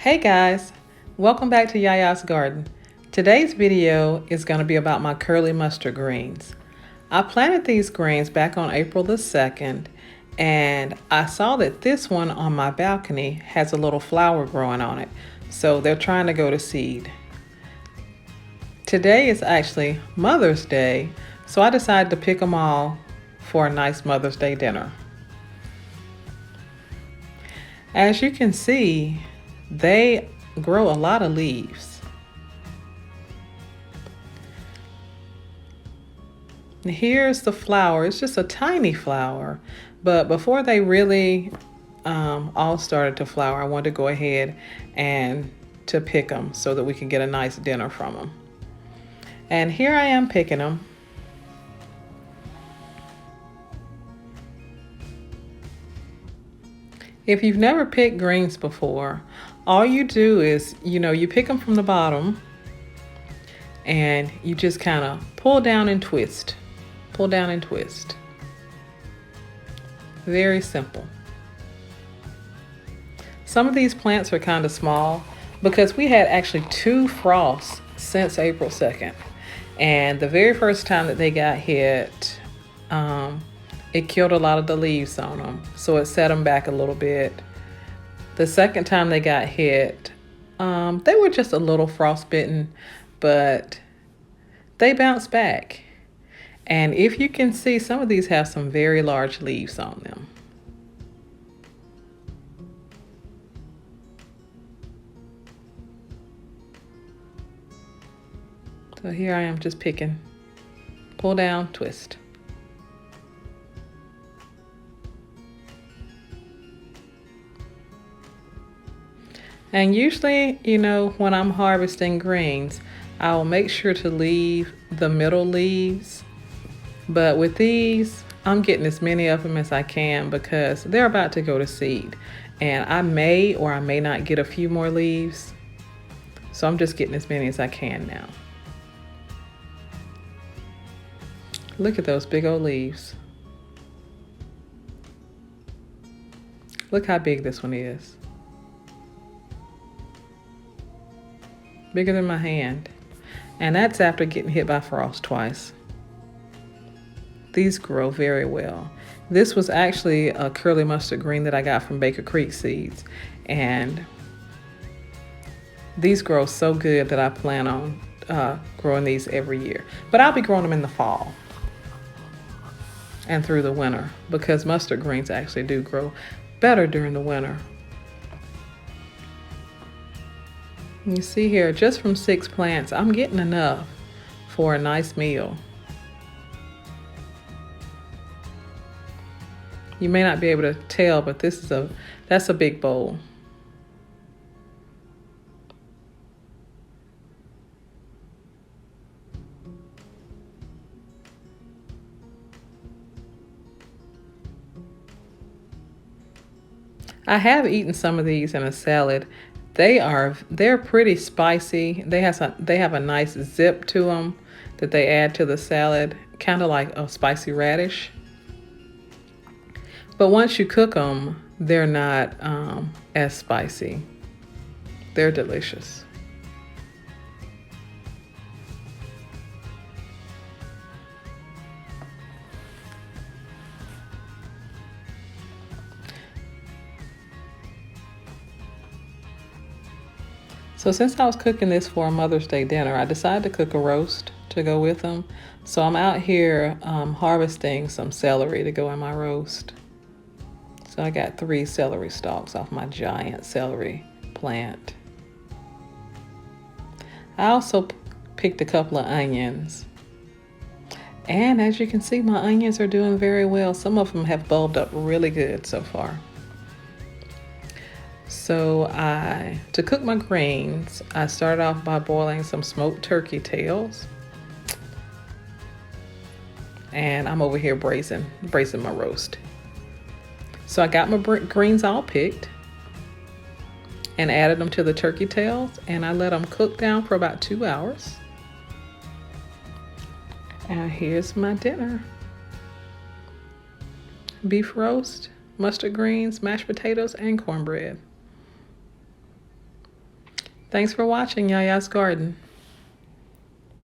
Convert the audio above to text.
Hey guys, welcome back to Yaya's Garden. Today's video is going to be about my curly mustard greens. I planted these greens back on April the 2nd, and I saw that this one on my balcony has a little flower growing on it, so they're trying to go to seed. Today is actually Mother's Day, so I decided to pick them all for a nice Mother's Day dinner. As you can see, they grow a lot of leaves. Here's the flower. It's just a tiny flower, but before they really all started to flower, I wanted to go ahead and to pick them so that we can get a nice dinner from them. And here I am picking them. If you've never picked greens before, all you do is, you pick them from the bottom and you just kind of pull down and twist. Pull down and twist. Very simple. Some of these plants are kind of small because we had actually 2 frosts since April 2nd. And the very first time that they got hit, it killed a lot of the leaves on them. So it set them back a little bit. The second time they got hit, they were just a little frostbitten, but they bounced back. And if you can see, some of these have some very large leaves on them. So here I am just picking. Pull down, twist. And usually, when I'm harvesting greens, I will make sure to leave the middle leaves. But with these, I'm getting as many of them as I can because they're about to go to seed. And I may or I may not get a few more leaves. So I'm just getting as many as I can now. Look at those big old leaves. Look how big this one is. Bigger than my hand. And that's after getting hit by frost twice. These grow very well. This was actually a curly mustard green that I got from Baker Creek Seeds. And these grow so good that I plan on growing these every year. But I'll be growing them in the fall and through the winter because mustard greens actually do grow better during the winter. You see here, just from 6 plants, I'm getting enough for a nice meal. You may not be able to tell, but that's a big bowl. I have eaten some of these in a salad. They're pretty spicy. They have a nice zip to them that they add to the salad, kind of like a spicy radish. But once you cook them, they're not as spicy. They're delicious. So since I was cooking this for a Mother's Day dinner, I decided to cook a roast to go with them. So I'm out here harvesting some celery to go in my roast. So I got 3 celery stalks off my giant celery plant. I also picked a couple of onions. And as you can see, my onions are doing very well. Some of them have bulbed up really good so far. So to cook my greens, I started off by boiling some smoked turkey tails. And I'm over here braising my roast. So I got my greens all picked and added them to the turkey tails, and I let them cook down for about 2 hours. And here's my dinner. Beef roast, mustard greens, mashed potatoes, and cornbread. Thanks for watching Yaya's Garden.